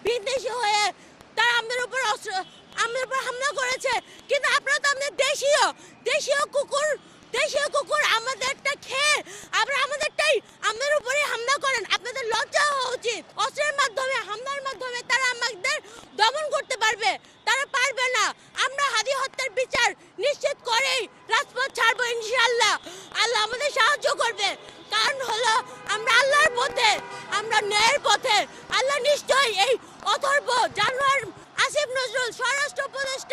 বিদেশি হয়ে তারা আমাদের উপর হামলা করেছে, কিন্তু আপনারা তো আমাদের দেশীয় কুকুর আমাদেরটা খেয়ে আবার আমাদের উপরে হামলা করেন। আপনাদের লজ্জা হওয়া উচিত। অস্ত্রের মাধ্যমে হামলার মাধ্যমে তারা আমাদের দমন করতে পারবে, তারা পারবে না। আমরা হাদি হত্যার বিচার নিশ্চিত করেই রাজপথ ছাড়বো ইনশাআল্লাহ। আল্লাহ আমাদের সাহায্য করবে, কারণ হলো আমরা আল্লাহর পথে, আমরা ন্যায়ের পথে। আল্লাহ নিশ্চয়ই এই অথর্ব জানোয়ার আসিফ নজরুল স্বরাষ্ট্র উপদেষ্টা